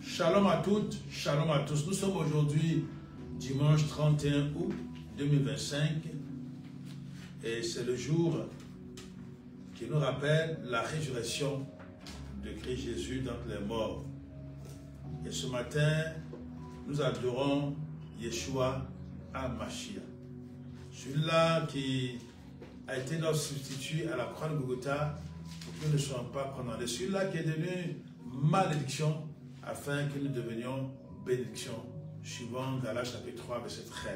Shalom à toutes, shalom à tous. Nous sommes aujourd'hui dimanche 31 août 2025 et c'est le jour qui nous rappelle la résurrection de Christ Jésus d'entre les morts. Et ce matin, nous adorons Yeshua HaMashiach. Celui-là qui a été notre substitut à la croix de Golgotha pour que nous ne soyons pas condamnés. Celui-là qui est devenu malédiction afin que nous devenions bénédiction, suivant Galates chapitre 3, verset 13.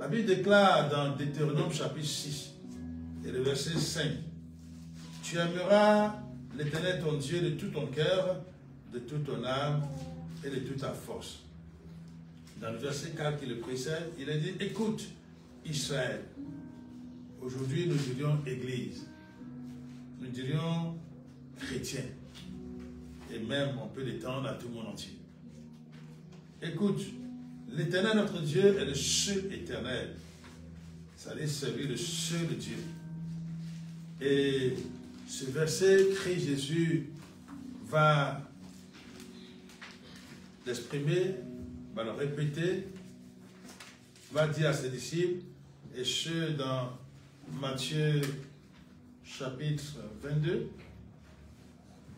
La Bible déclare dans Deutéronome chapitre 6 et le verset 5, « Tu aimeras l'Éternel ton Dieu de tout ton cœur, de toute ton âme et de toute ta force. » Dans le verset 4 qui le précède, il a dit, « Écoute, Israël. » Aujourd'hui, nous dirions Église. Nous dirions chrétien. Et même, on peut l'étendre à tout le monde entier. Écoute, l'Éternel, notre Dieu, est le seul éternel. C'est-à-dire celui, le seul Dieu. Et ce verset, Christ Jésus va l'exprimer, va le répéter, va dire à ses disciples, et ce dans Matthieu chapitre 22,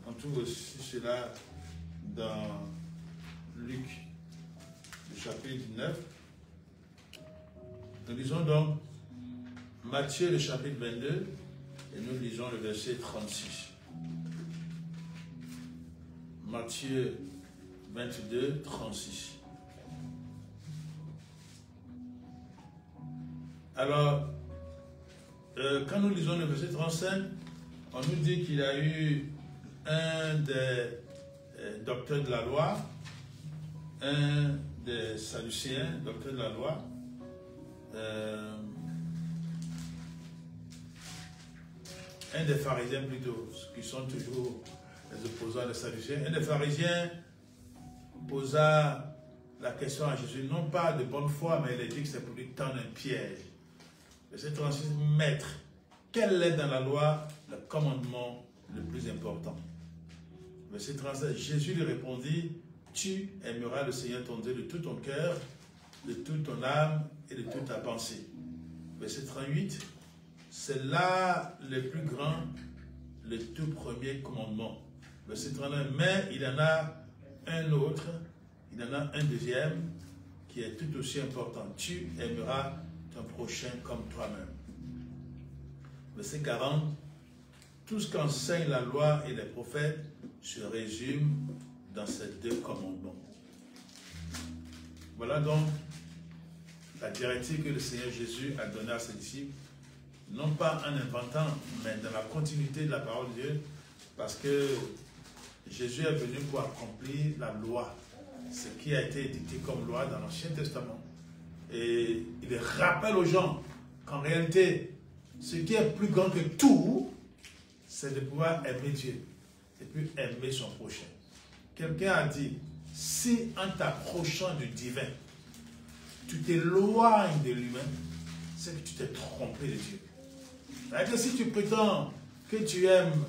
on trouve aussi cela dans Luc, le chapitre 9. Nous lisons donc Matthieu, le chapitre 22, et nous lisons le verset 36. Matthieu 22, 36. Alors, quand nous lisons le verset 35, on nous dit qu'il y a eu un des docteurs de la loi, un des sadducéens, docteurs de la loi, un des pharisiens plutôt, qui sont toujours les opposants des sadducéens, un des pharisiens posa la question à Jésus, non pas de bonne foi, mais il a dit que c'est pour lui tendre un piège. Verset 36, Maître, quel est dans la loi le commandement le plus important? Verset 37, Jésus lui répondit, tu aimeras le Seigneur ton Dieu de tout ton cœur, de toute ton âme et de toute ta pensée. Verset 38, c'est là le plus grand, le tout premier commandement. Verset 39, mais il y en a un autre, il y en a un deuxième qui est tout aussi important. Tu aimeras ton prochain comme toi-même. Verset 40, tout ce qu'enseigne la loi et les prophètes se résume dans ces deux commandements. Voilà donc la directive que le Seigneur Jésus a donnée à ses disciples, non pas en inventant, mais dans la continuité de la parole de Dieu, parce que Jésus est venu pour accomplir la loi, ce qui a été édicté comme loi dans l'Ancien Testament. Et il rappelle aux gens qu'en réalité, ce qui est plus grand que tout, c'est de pouvoir aimer Dieu et puis aimer son prochain. Quelqu'un a dit, si en t'approchant du divin, tu t'éloignes de l'humain, c'est que tu t'es trompé de Dieu. C'est-à-dire que si tu prétends que tu aimes,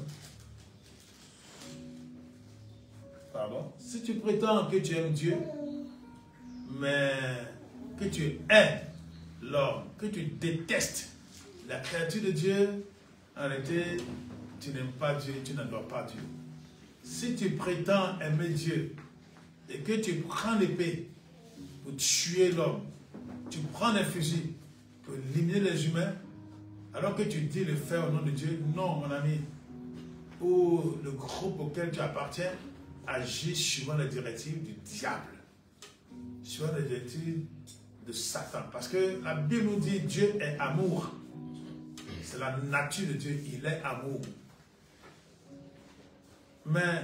si tu prétends que tu aimes Dieu, mais que tu aimes l'homme, que tu détestes la créature de Dieu, en réalité, tu n'aimes pas Dieu, tu n'adores pas Dieu. Si tu prétends aimer Dieu et que tu prends l'épée pour tuer l'homme, tu prends un fusil pour éliminer les humains, alors que tu dis le faire au nom de Dieu, non mon ami, ou le groupe auquel tu appartiens agit suivant les directives du diable, suivant les directives de Satan. Parce que la Bible nous dit Dieu est amour. C'est la nature de Dieu, il est amour. Mais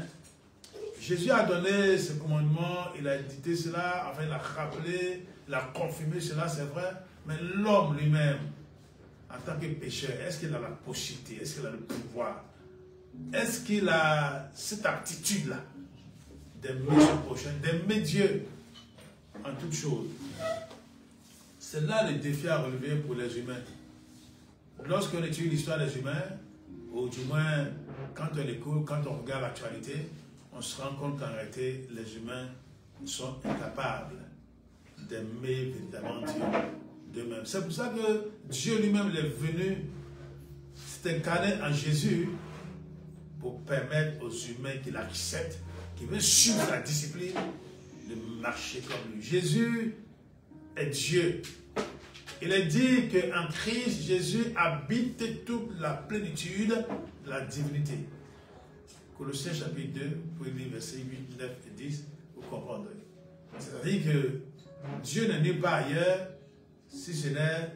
Jésus a donné ce commandement, il a dicté cela, enfin il a rappelé, il a confirmé cela, c'est vrai. Mais l'homme lui-même, en tant que pécheur, est-ce qu'il a la possibilité, est-ce qu'il a le pouvoir, est-ce qu'il a cette aptitude-là d'aimer son prochain, d'aimer Dieu en toutes choses? C'est là le défi à relever pour les humains. Lorsqu'on étudie l'histoire des humains, ou du moins quand on écoute, quand on regarde l'actualité, on se rend compte qu'en réalité, les humains sont incapables d'aimer véritablement Dieu d'eux-mêmes. C'est pour ça que Dieu lui-même est venu s'incarner en Jésus pour permettre aux humains qui l'acceptent, qui veulent suivre la discipline, de marcher comme lui. Jésus est Dieu. Il est dit qu'en Christ, Jésus habite toute la plénitude de la divinité. Colossiens chapitre 2, vous pouvez lire versets 8, 9 et 10, vous comprendrez. C'est-à-dire que Dieu n'est nulle part ailleurs si ce n'est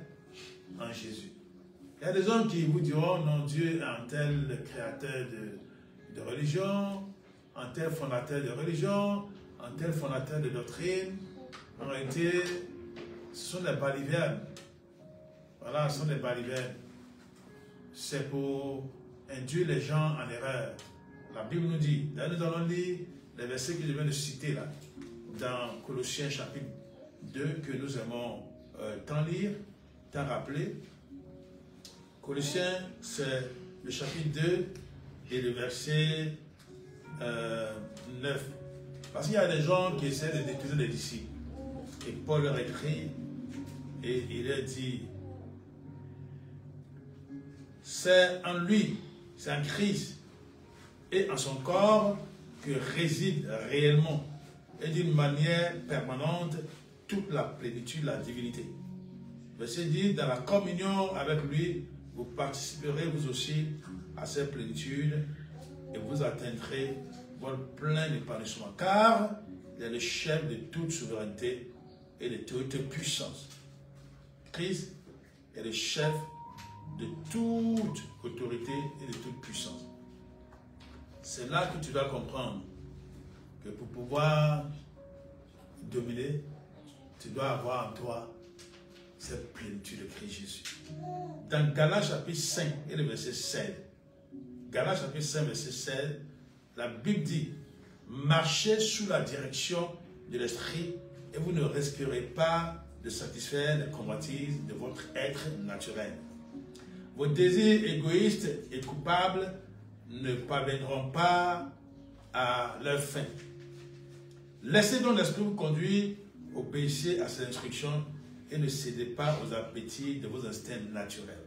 en Jésus. Il y a des gens qui vous diront, non, Dieu est un tel créateur de religion, un tel fondateur de religion, un tel fondateur de doctrine. En réalité, ce sont des balivernes. Voilà, ce sont des balivernes. C'est pour induire les gens en erreur. La Bible nous dit, là nous allons lire les versets que je viens de citer là, dans Colossiens chapitre 2, que nous aimons tant lire, tant rappeler. Colossiens, c'est le chapitre 2 et le verset 9. Parce qu'il y a des gens qui essaient de détruire les disciples. Et Paul leur écrit, et il leur dit, c'est en lui, c'est en Christ, et en son corps que réside réellement et d'une manière permanente toute la plénitude de la divinité. Verset dit, dans la communion avec lui, vous participerez vous aussi à cette plénitude et vous atteindrez votre plein épanouissement. Car il est le chef de toute souveraineté et de toute puissance. Christ est le chef de toute autorité et de toute puissance. C'est là que tu dois comprendre que pour pouvoir dominer, tu dois avoir en toi cette plénitude de Christ Jésus. Dans Galates chapitre 5 et le verset 16, Galates chapitre 5 verset 16, la Bible dit, marchez sous la direction de l'Esprit et vous ne risquerez pas de satisfaire les convoitises de votre être naturel. Vos désirs égoïstes et coupables ne parviendront pas à leur fin. Laissez donc l'Esprit vous conduire, obéissez à ses instructions et ne cédez pas aux appétits de vos instincts naturels.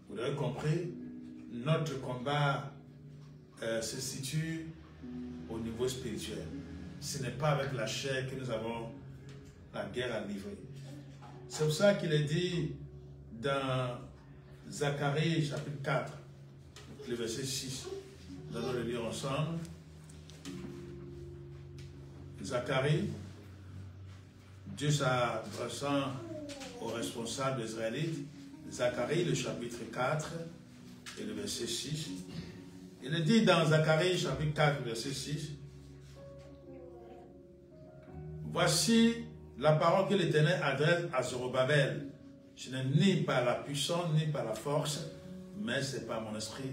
Vous l'avez compris, notre combat se situe au niveau spirituel. Ce n'est pas avec la chair que nous avons la guerre à livrer. C'est pour ça qu'il est dit dans Zacharie chapitre 4, le verset 6. Nous allons le lire ensemble. Zacharie, Dieu s'adressant aux responsables israélites, Zacharie, le chapitre 4 et le verset 6. Il est dit dans Zacharie, chapitre 4, verset 6, voici la parole que l'Éternel adresse à Zorobabel. Ce n'est ni par la puissance, ni par la force, mais c'est par mon esprit,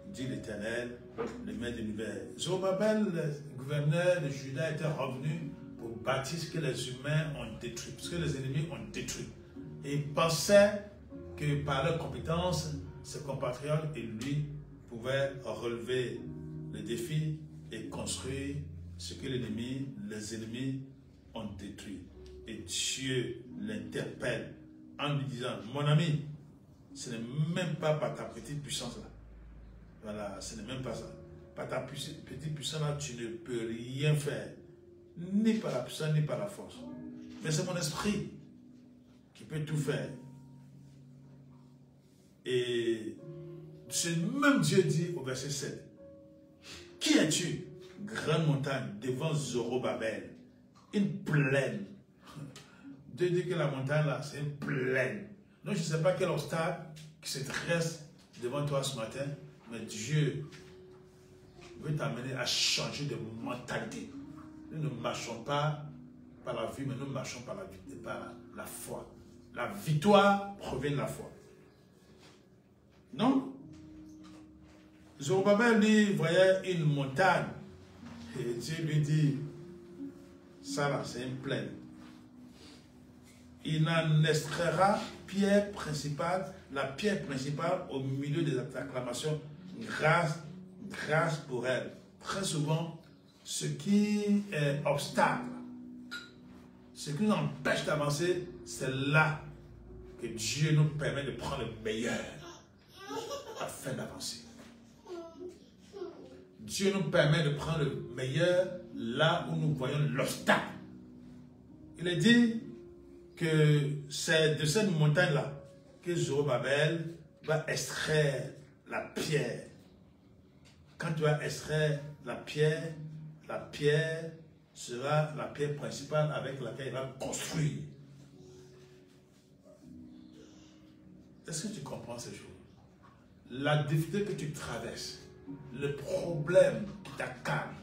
dit l'Éternel, le maître de l'univers. Zorobabel, le gouverneur de Juda, était revenu pour bâtir ce que les humains ont détruit, ce que les ennemis ont détruit. Et il pensait que par leur compétence, ses compatriotes et lui pouvaient relever le défi et construire ce que les ennemis ont détruit. Et Dieu l'interpelle en lui disant, mon ami, ce n'est même pas par ta petite puissance là. Voilà, ce n'est même pas ça. Par ta petite puissance là, tu ne peux rien faire. Ni par la puissance, ni par la force. Mais c'est mon esprit qui peut tout faire. Et ce même Dieu dit au verset 7, qui es-tu, grande montagne, devant Zorobabel, une plaine. Dieu dit que la montagne là, c'est une plaine. Donc je ne sais pas quel obstacle qui se dresse devant toi ce matin, mais Dieu veut t'amener à changer de mentalité. Nous ne marchons pas par la vue, mais nous marchons par la foi. La victoire provient de la foi. Non? Zorobabel lui voyait une montagne et Dieu lui dit, ça là, c'est une plaine. Il en extraira pierre principale, la pierre principale au milieu des acclamations, grâce pour elle. Très souvent, ce qui est obstacle, ce qui nous empêche d'avancer, c'est là que Dieu nous permet de prendre le meilleur afin d'avancer. Dieu nous permet de prendre le meilleur là où nous voyons l'obstacle. Il est dit que c'est de cette montagne-là que Zorobabel va extraire la pierre. Quand tu vas extraire la pierre sera la pierre principale avec laquelle il va construire. Est-ce que tu comprends ces choses? La difficulté que tu traverses, le problème qui t'accable,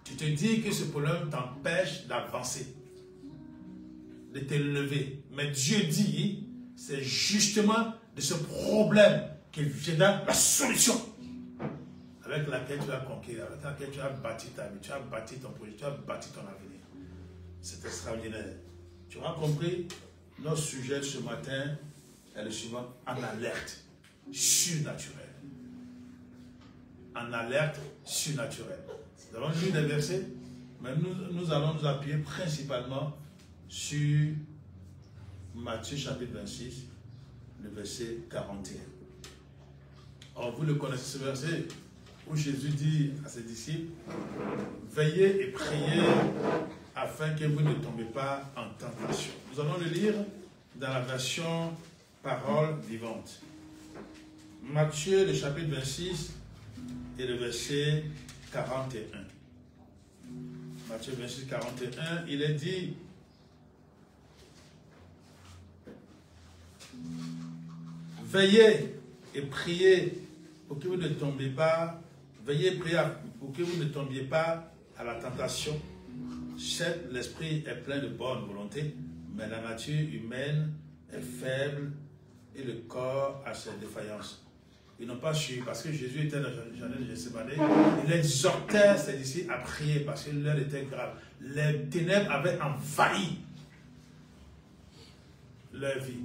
tu te dis que ce problème t'empêche d'avancer, de te lever. Mais Dieu dit, c'est justement de ce problème qu'il viendra la solution avec laquelle tu vas conquérir, avec laquelle tu as bâti ta vie, tu as bâti ton projet, tu as bâti ton avenir. C'est extraordinaire. Tu auras compris, notre sujet ce matin est le suivant, en alerte surnaturelle. En alerte surnaturelle. Nous avons lu des versets, mais nous allons nous appuyer principalement sur Matthieu chapitre 26, le verset 41. Or, vous le connaissez ce verset où Jésus dit à ses disciples, veillez et priez afin que vous ne tombez pas en tentation. Nous allons le lire dans la version parole vivante. Matthieu, le chapitre 26 et le verset 41. Matthieu 26, 41, il est dit, veillez et priez pour que vous ne tombiez pas, veillez et priez pour que vous ne tombiez pas à la tentation. Certes, l'esprit est plein de bonne volonté, mais la nature humaine est faible et le corps a ses défaillances. Ils n'ont pas su, parce que Jésus était dans le jardin de Gethsémani, il exhortait ses disciples à prier parce que l'heure était grave. Les ténèbres avaient envahi leur vie.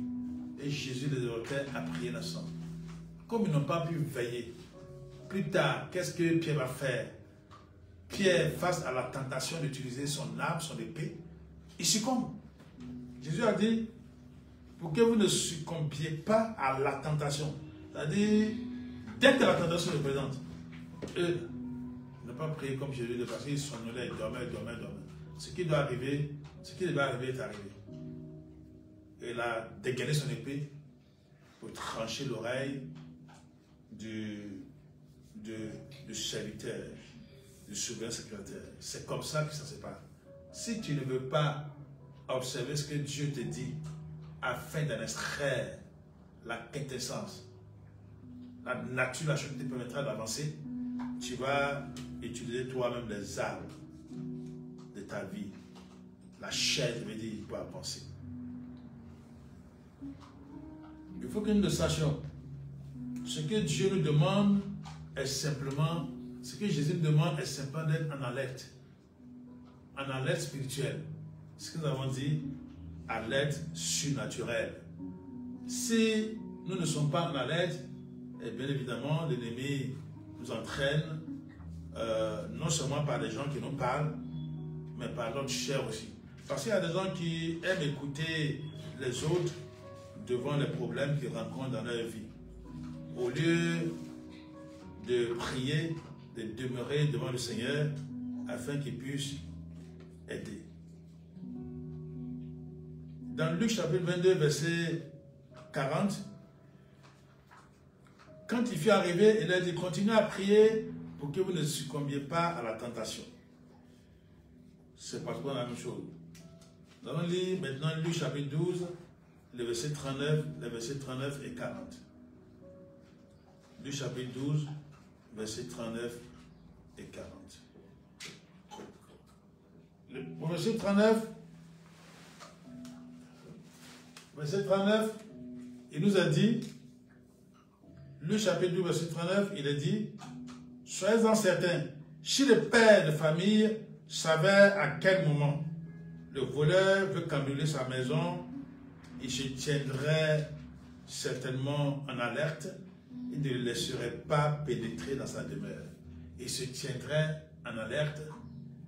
Et Jésus les exhortait à prier ensemble. Comme ils n'ont pas pu veiller, plus tard, qu'est-ce que Pierre va faire? Pierre, face à la tentation d'utiliser son arme, son épée, il succombe. Jésus a dit, pour que vous ne succombiez pas à la tentation, c'est-à-dire, dès que la tentation se présente, eux n'ont pas prié comme Jésus, parce qu'ils somnolaient, ils dormaient. Ce qui doit arriver, ce qui devait arriver est arrivé. Et il a dégainé son épée pour trancher l'oreille du serviteur, du souverain secrétaire. C'est comme ça que ça se passe. Si tu ne veux pas observer ce que Dieu te dit afin d'en extraire la quintessence, la nature, la chose qui te permettra d'avancer, tu vas utiliser toi-même les armes de ta vie. La chair, je veux dire, pour avancer. Il faut que nous le sachions. Ce que Dieu nous demande est simplement, ce que Jésus nous demande est simplement d'être en alerte spirituelle. Ce que nous avons dit, alerte surnaturelle. Si nous ne sommes pas en alerte, et bien évidemment, l'ennemi nous entraîne, non seulement par les gens qui nous parlent, mais par notre chair aussi. Parce qu'il y a des gens qui aiment écouter les autres devant les problèmes qu'ils rencontrent dans leur vie. Au lieu de prier, de demeurer devant le Seigneur, afin qu'il puisse aider. Dans Luc chapitre 22, verset 40, quand il fut arrivé, il a dit, continuez à prier pour que vous ne succombiez pas à la tentation. C'est pratiquement la même chose. Nous allons lire maintenant Luc chapitre 12, les versets 39 et 40. Luc chapitre 12, versets 39 et 40. Au verset 39, il nous a dit, Luc chapitre 12, verset 39, il a dit, soyez-en certains, si le père de famille savait à quel moment le voleur veut cambrioler sa maison, il se tiendrait certainement en alerte, il ne le laisserait pas pénétrer dans sa demeure. Il se tiendrait en alerte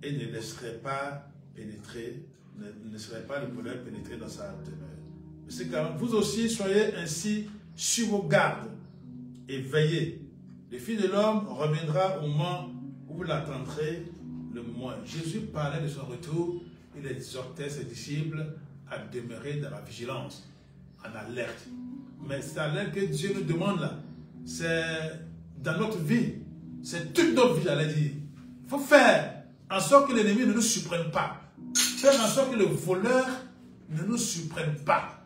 et ne laisserait pas pénétrer, ne laisserait pas le voleur pénétrer dans sa demeure. C'est que vous aussi soyez ainsi sur vos gardes et veillez. Le Fils de l'homme reviendra au moment où vous l'attendrez le moins. Jésus parlait de son retour, il exhortait ses disciples à demeurer dans la vigilance, en alerte. Mais c'est l'alerte que Dieu nous demande là. C'est dans notre vie. C'est toute notre vie, j'allais dire. Il faut faire en sorte que l'ennemi ne nous surprenne pas. Faire en sorte que le voleur ne nous surprenne pas.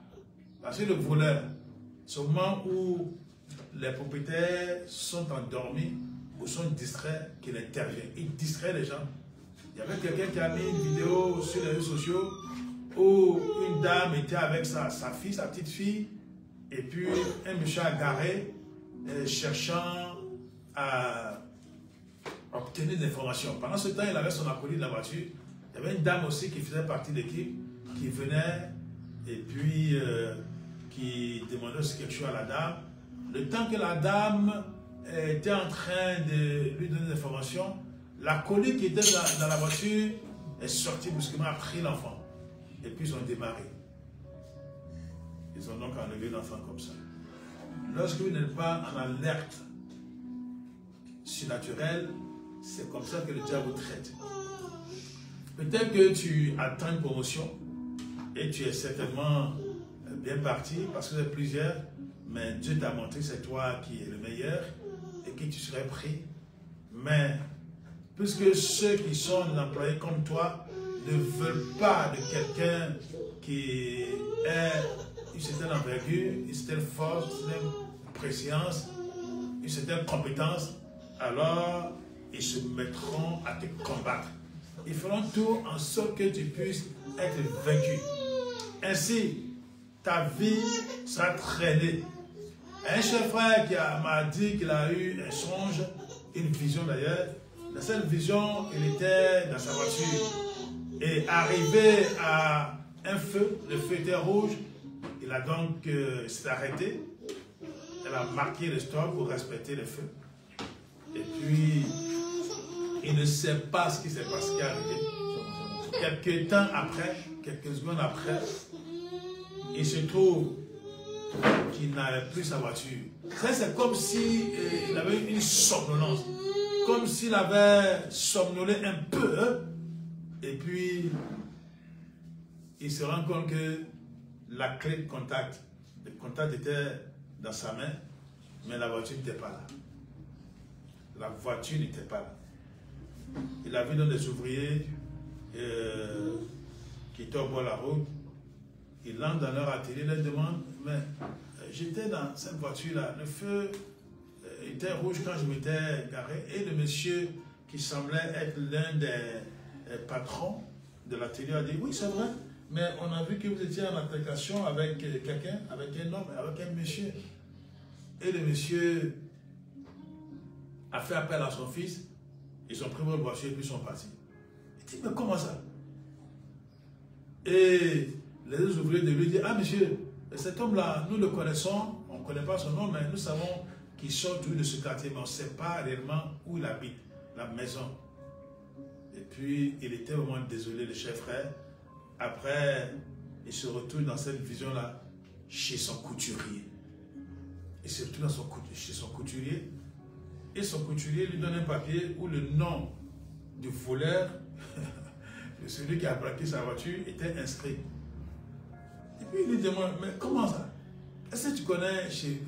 Parce que le voleur, c'est au moment où les propriétaires sont endormis ou sont distraits qu'il intervient. Il distrait les gens. Il y avait quelqu'un qui a mis une vidéo sur les réseaux sociaux où une dame était avec sa fille, sa petite fille, et puis un monsieur a garé cherchant à obtenir des informations. Pendant ce temps, il avait son acolyte de la voiture. Il y avait une dame aussi qui faisait partie de l'équipe, qui venait et puis qui demandait aussi quelque chose à la dame. Le temps que la dame était en train de lui donner des informations, l'acolyte qui était dans la voiture est sorti brusquement, a pris l'enfant. Et puis ils ont démarré. Ils ont donc enlevé l'enfant comme ça. Lorsque vous n'êtes pas en alerte surnaturelle, c'est comme ça que le diable vous traite. Peut-être que tu attends une promotion et tu es certainement bien parti parce que vous êtes plusieurs, mais Dieu t'a montré que c'est toi qui es le meilleur et que tu serais pris. Mais puisque ceux qui sont des employés comme toi ne veulent pas de quelqu'un qui ait une certaine envergure, une certaine force, une certaine préscience, une certaine compétence, alors ils se mettront à te combattre. Ils feront tout en sorte que tu puisses être vaincu. Ainsi, ta vie sera traînée. Un chef frère qui m'a dit qu'il a eu un songe, une vision d'ailleurs. Dans cette vision, il était dans sa voiture. Et arrivé à un feu, le feu était rouge. Il a donc s'est arrêté. Elle a marqué le stop pour respecter le feu. Et puis, il ne sait pas ce qui s'est passé, qui est arrivé. Quelques temps après, quelques secondes après, il se trouve qu'il n'avait plus sa voiture. C'est comme s'il avait une somnolence. Comme s'il avait somnolé un peu. Et puis, il se rend compte que la clé de contact, le contact était dans sa main, mais la voiture n'était pas là. La voiture n'était pas là. Il a vu dans des ouvriers qui étaient au bord de la route. Ils entrent dans leur atelier, ils leur demandent, mais j'étais dans cette voiture-là, le feu était rouge quand je m'étais garé, et le monsieur qui semblait être l'un des patrons de l'atelier a dit, oui c'est vrai, mais on a vu que vous étiez en altercation avec quelqu'un, avec un homme, avec un monsieur. Et le monsieur a fait appel à son fils, ils ont pris votre voiture et puis ils sont partis. Il dit, mais comment ça? Et les deux ouvriers de lui disent, ah monsieur, cet homme-là, nous le connaissons, on ne connaît pas son nom, mais nous savons qu'il sort de ce quartier, mais on ne sait pas réellement où il habite, la maison. Et puis, il était vraiment désolé, le chef frère. Après, il se retrouve dans cette vision-là, chez son couturier. Il se retrouve chez son couturier, et son couturier lui donne un papier où le nom du voleur, de celui qui a braqué sa voiture, était inscrit. Et puis il lui demande, mais comment ça? Est-ce que tu connais chez...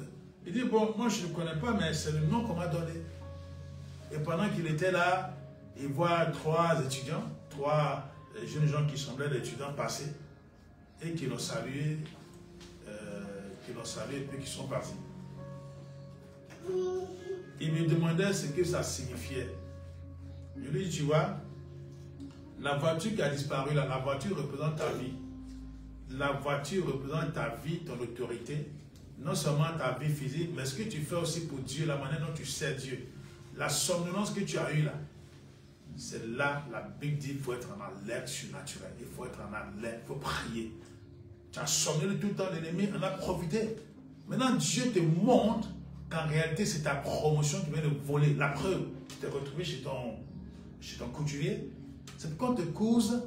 Il dit, bon, moi je ne le connais pas, mais c'est le nom qu'on m'a donné. Et pendant qu'il était là, il voit trois étudiants, trois jeunes gens qui semblaient des étudiants passer, et qui l'ont salué, et puis qui sont partis. Il me demandait ce que ça signifiait. Je lui dis, tu vois, la voiture qui a disparu là, la voiture représente ta vie. La voiture représente ta vie, ton autorité. Non seulement ta vie physique, mais ce que tu fais aussi pour Dieu, la manière dont tu sers Dieu. La somnolence que tu as eue là, c'est là, la Bible dit, il faut être en alerte surnaturelle. Il faut être en alerte, il faut prier. Tu as somnolé tout le temps, l'ennemi en a profité. Maintenant, Dieu te montre qu'en réalité, c'est ta promotion qui vient de voler. La preuve, tu t'es retrouvé chez chez ton couturier, c'est qu'on te couse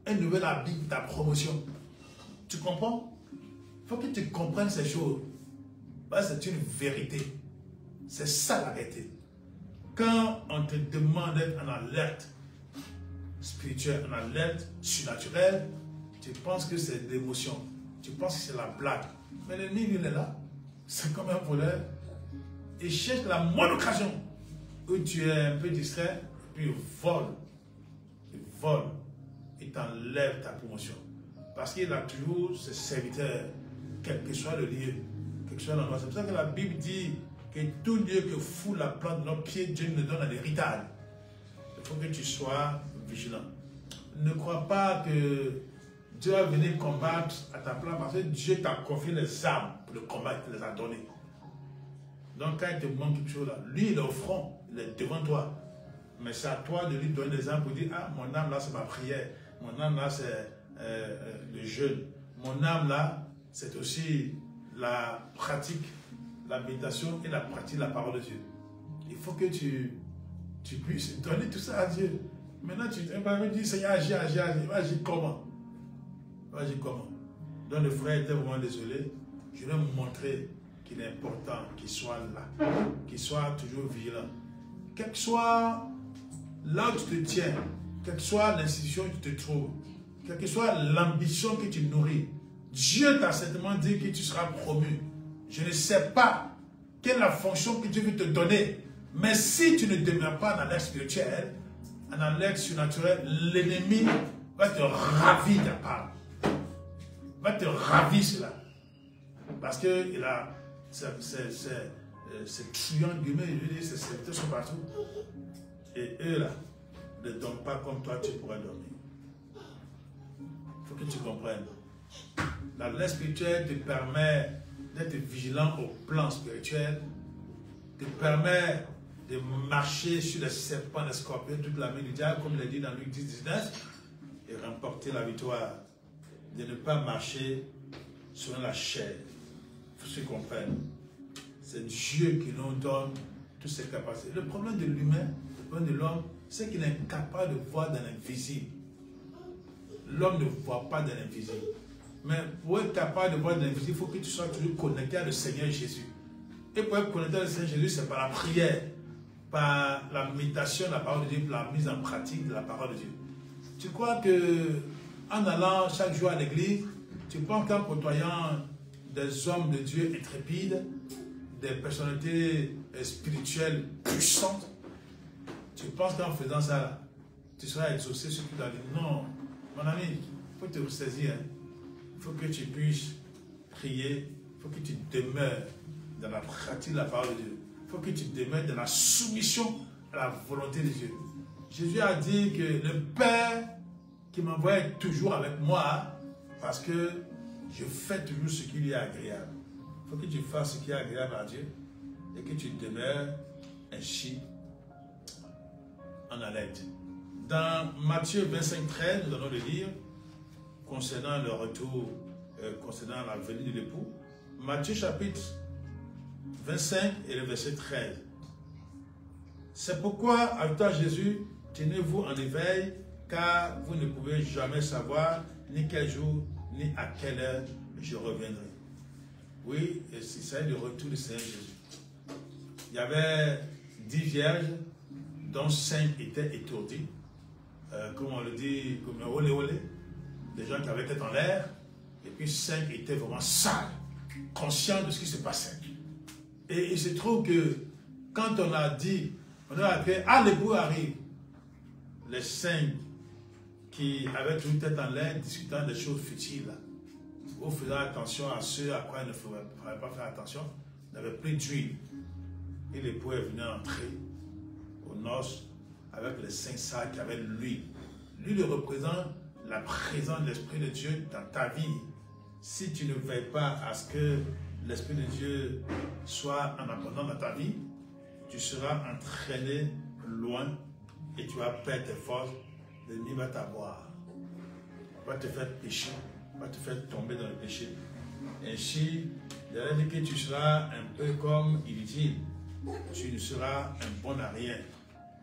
un nouvel habit, ta promotion. Tu comprends? Il faut que tu comprennes ces choses. C'est une vérité. C'est ça la vérité. Quand on te demande d'être en alerte spirituelle, en alerte surnaturelle, tu penses que c'est de l'émotion. Tu penses que c'est la blague. Mais l'ennemi, il est là. C'est comme un voleur. Il cherche la moindre occasion où tu es un peu distrait, puis il vole. Il vole. Il t'enlève ta promotion. Parce qu'il a toujours ses serviteurs, quel que soit le lieu, quel que soit l'endroit. C'est pour ça que la Bible dit que tout lieu que fout la plante de nos pieds, Dieu nous donne un héritage. Il faut que tu sois vigilant. Ne crois pas que Dieu va venir combattre à ta place parce que Dieu t'a confié les armes pour le combat, il te les a données. Donc quand il te manque quelque chose là, lui il est au front, il est devant toi. Mais c'est à toi de lui donner des armes pour dire, ah mon âme là c'est ma prière, mon âme là c'est le jeûne, mon âme là c'est aussi la pratique, la méditation et la pratique de la parole de Dieu. Il faut que tu puisses donner tout ça à Dieu. Maintenant tu vas me dire, Seigneur agis, comment? Agis comment? Donc le frère était vraiment désolé. Je vais me montrer qu'il est important qu'il soit là, qu'il soit toujours vigilant. Quel que soit là où tu te tiens, quelle que soit l'institution où tu te trouves, quelle que soit l'ambition que tu nourris, Dieu t'a certainement dit que tu seras promu. Je ne sais pas quelle est la fonction que Dieu veut te donner, mais si tu ne demeures pas en alerte spirituelle, en alerte surnaturelle, l'ennemi va te ravir ta part. Va te ravir cela. Parce que il a ces truands guillemets, je veux dire, ces serviteurs sont partout. Et eux là, ne dorment pas comme toi tu pourrais dormir. Il faut que tu comprennes. L'alerte spirituelle te permet d'être vigilant au plan spirituel, te permet de marcher sur les serpents, les scorpions, toute la main du diable, comme il est dit dans Luc 10, 19, et remporter la victoire. De ne pas marcher sur la chair. Il faut que tu comprennes. C'est Dieu qui nous donne toutes ces capacités. Le problème de l'humain, le problème de l'homme, c'est qu'il est incapable de voir dans l'invisible. L'homme ne voit pas dans l'invisible. Mais pour être capable de voir dans l'invisible, il faut que tu sois toujours connecté à le Seigneur Jésus. Et pour être connecté à le Seigneur Jésus, c'est par la prière, par la méditation de la parole de Dieu, par la mise en pratique de la parole de Dieu. Tu crois que en allant chaque jour à l'église, tu penses qu'en côtoyant des hommes de Dieu intrépides, des personnalités spirituelles puissantes, tu penses qu'en faisant ça, tu seras exaucé sur toute la vie? Non, mon ami, il faut te ressaisir. Il faut que tu puisses prier, il faut que tu demeures dans la pratique de la parole de Dieu. Il faut que tu demeures dans la soumission à la volonté de Dieu. Jésus a dit que le Père qui m'envoie toujours avec moi parce que je fais toujours ce qui lui est agréable. Il faut que tu fasses ce qui est agréable à Dieu et que tu demeures ainsi en alerte. Dans Matthieu 25, 13, nous allons le lire concernant le retour, concernant la venue de l'époux. Matthieu chapitre 25 et le verset 13. C'est pourquoi, ajouta Jésus, tenez-vous en éveil, car vous ne pouvez jamais savoir ni quel jour, ni à quelle heure je reviendrai. Oui, et c'est le retour du Seigneur Jésus. Il y avait 10 vierges, dont 5 étaient étourdies, comme on le dit, comme olé olé, des gens qui avaient tête en l'air, et puis 5 étaient vraiment sages, conscients de ce qui se passait. Et il se trouve que quand on a dit, on a appelé, ah, l'époux arrive, les 5 qui avaient toujours tête en l'air, discutant des choses futiles, ou faisant attention à ceux à quoi il ne fallait pas faire attention, n'avaient plus d'huile. Et l'époux est venu entrer aux noces avec les 5 sacs qui avaient l'huile. L'huile représente la présence de l'Esprit de Dieu dans ta vie. Si tu ne veilles pas à ce que l'Esprit de Dieu soit en abondance dans ta vie, tu seras entraîné loin et tu vas perdre tes forces. L'ennemi va t'avoir, va te faire pécher, va te faire tomber dans le péché. Ainsi, il a dit que tu seras un peu comme inutile. Tu ne seras un bon à rien.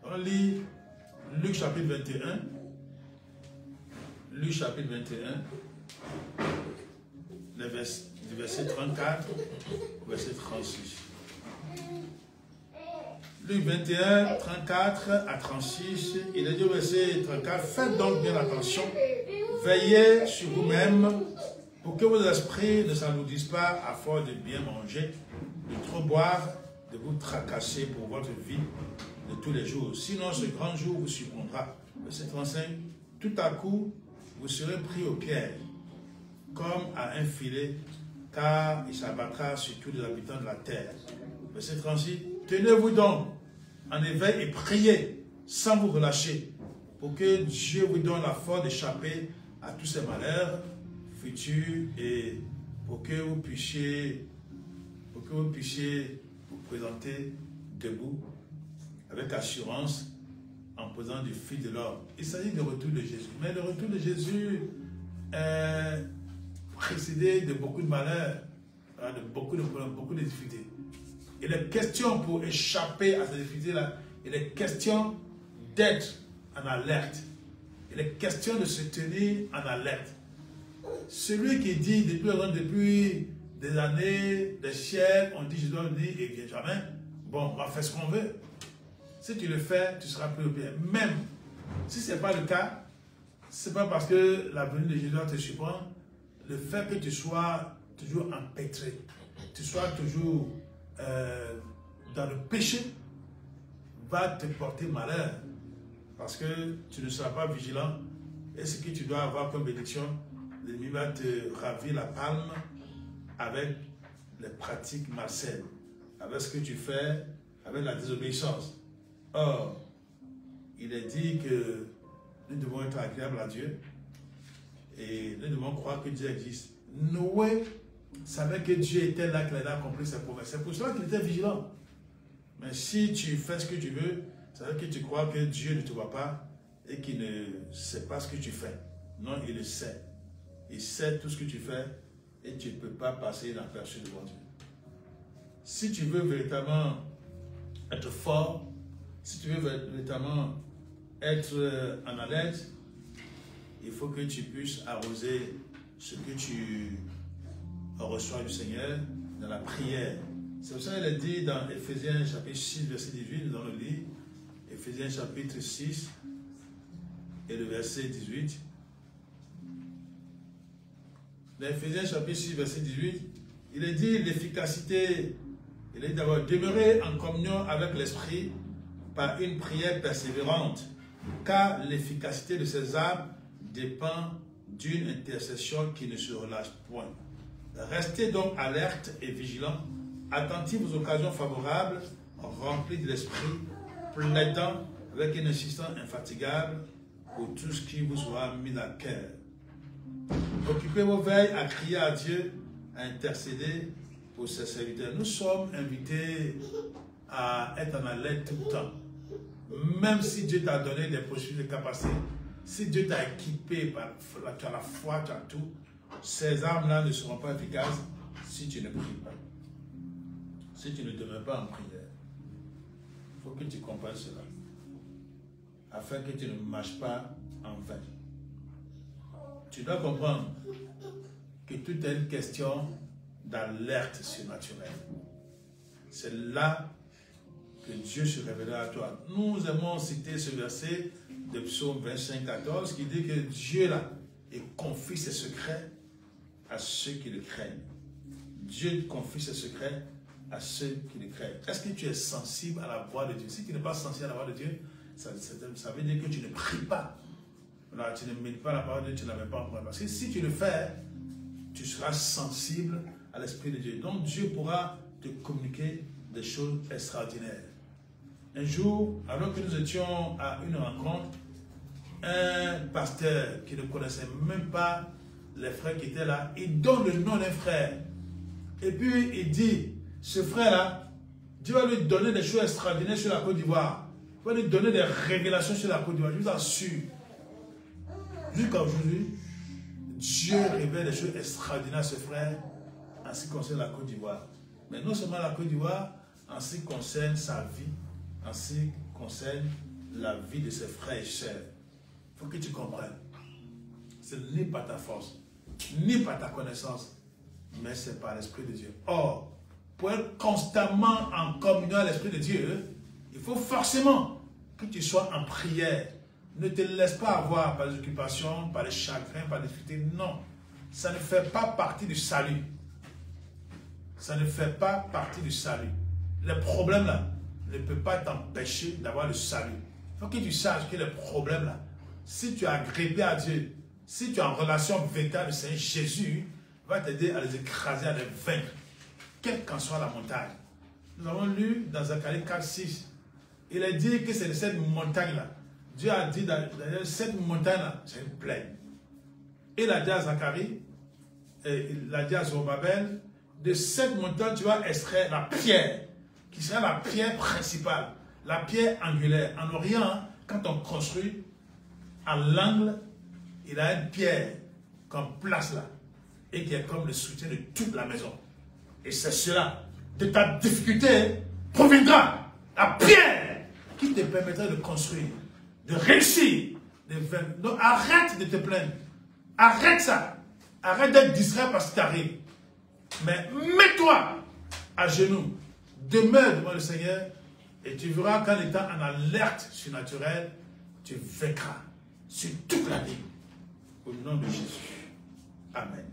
On lit Luc chapitre 21. Luc chapitre 21. Du verset 34 au verset 36. Luc 21, 34 à 36, il est dit au verset 34, faites donc bien attention, veillez sur vous-même pour que vos esprits ne s'alourdissent pas à force de bien manger, de trop boire, de vous tracasser pour votre vie de tous les jours. Sinon, ce grand jour vous surprendra. Verset 35, tout à coup, vous serez pris au piège, comme à un filet, car il s'abattra sur tous les habitants de la terre. Verset 36, tenez-vous donc en éveil et priez sans vous relâcher, pour que Dieu vous donne la force d'échapper à tous ces malheurs futurs et pour que vous puissiez vous présenter debout avec assurance en posant du fil de l'or. Il s'agit du retour de Jésus. Mais le retour de Jésus est précédé de beaucoup de malheurs, de beaucoup de problèmes, beaucoup de difficultés. Il est question pour échapper à ces difficultés-là, il est question d'être en alerte. Il est question de se tenir en alerte. Celui qui dit depuis des années, des siècles, on dit je dois venir et il vient jamais. Bon, on va faire ce qu'on veut. Si tu le fais, tu seras plus au bien. Même si ce n'est pas le cas, ce n'est pas parce que la venue de Jésus te surprend. Le fait que tu sois toujours empêtré, tu sois toujours dans le péché, va te porter malheur. Parce que tu ne seras pas vigilant. Et ce que tu dois avoir comme bénédiction, l'ennemi va te ravir la palme avec les pratiques malsaines, avec ce que tu fais, avec la désobéissance. Or, il est dit que nous devons être agréables à Dieu et nous devons croire que Dieu existe. Noé savait que Dieu était là, qu'il a accompli ses promesses. C'est pour cela qu'il était vigilant. Mais si tu fais ce que tu veux, ça veut dire que tu crois que Dieu ne te voit pas et qu'il ne sait pas ce que tu fais. Non, il le sait. Il sait tout ce que tu fais et tu ne peux pas passer inaperçu devant Dieu. Si tu veux véritablement être fort, si tu veux véritablement être en alerte, il faut que tu puisses arroser ce que tu reçois du Seigneur dans la prière. C'est pour ça qu'il est dit dans Éphésiens chapitre 6, verset 18, nous allons le lire. Éphésiens chapitre 6 et le verset 18. Dans Éphésiens chapitre 6, verset 18, il est dit l'efficacité, il est dit d'abord demeurer en communion avec l'Esprit par une prière persévérante, car l'efficacité de ces âmes dépend d'une intercession qui ne se relâche point. Restez donc alerte et vigilant, attentifs aux occasions favorables, remplis de l'Esprit, plaidant avec une insistance infatigable pour tout ce qui vous sera mis à cœur. Occupez vos veilles à crier à Dieu, à intercéder pour ses serviteurs. Nous sommes invités à être en alerte tout le temps. Même si Dieu t'a donné des possibilités, des capacités, si Dieu t'a équipé, tu as la foi, tu as tout, ces armes-là ne seront pas efficaces si tu ne pries pas. Si tu ne demeures pas en prière. Il faut que tu comprennes cela. Afin que tu ne marches pas en vain. Tu dois comprendre que tout est une question d'alerte surnaturelle. C'est là que Dieu se révélera à toi. Nous aimons citer ce verset de Psaume 25, 14 qui dit que Dieu là, il confie ses secrets à ceux qui le craignent. Dieu confie ses secrets à ceux qui le craignent. Est-ce que tu es sensible à la voix de Dieu? Si tu n'es pas sensible à la voix de Dieu, ça veut dire que tu ne pries pas. Là, tu ne médites pas la parole de Dieu, tu ne la mets pas en pratique. Parce que si tu le fais, tu seras sensible à l'Esprit de Dieu. Donc Dieu pourra te communiquer des choses extraordinaires. Un jour, alors que nous étions à une rencontre, un pasteur qui ne connaissait même pas les frères qui étaient là, il donne le nom d'un frère. Et puis il dit, ce frère-là, Dieu va lui donner des choses extraordinaires sur la Côte d'Ivoire. Il va lui donner des révélations sur la Côte d'Ivoire, je vous assure. Jusqu'à aujourd'hui, Dieu révèle des choses extraordinaires à ce frère en ce qui concerne la Côte d'Ivoire. Mais non seulement la Côte d'Ivoire, en ce qui concerne sa vie, en ce qui concerne la vie de ses frères et sœurs. Il faut que tu comprennes. Ce n'est pas ta force, ni pas ta connaissance, mais c'est par l'Esprit de Dieu. Or, pour être constamment en communion avec l'Esprit de Dieu, il faut forcément que tu sois en prière. Ne te laisse pas avoir par les occupations, par les chagrins, par les difficultés. Non, ça ne fait pas partie du salut. Ça ne fait pas partie du salut. Les problèmes là ne peuvent pas t'empêcher d'avoir le salut. Il faut que tu saches que les problèmes là, si tu es agréé à Dieu, si tu es en relation véritable avec le Seigneur Jésus, il va t'aider à les écraser, à les vaincre, quelle qu'en soit la montagne. Nous avons lu dans Zacharie 4, 6, il a dit que c'est de cette montagne-là. Dieu a dit dans cette montagne-là, c'est une plaine. Et il a dit à Zacharie, il a dit à Zorobabel, de cette montagne, tu vas extraire la pierre, qui sera la pierre principale, la pierre angulaire. En Orient, quand on construit à l'angle, il a une pierre qu'on place là, et qui est comme le soutien de toute la maison. Et c'est cela, de ta difficulté, proviendra la pierre qui te permettra de construire, de réussir, de vaincre. Donc arrête de te plaindre. Arrête ça. Arrête d'être distrait parce que tu arrives. Mais mets-toi à genoux. Demeure devant le Seigneur et tu verras qu'en étant en alerte surnaturelle, tu vaincras sur toute la vie. Au nom de Jésus. Amen.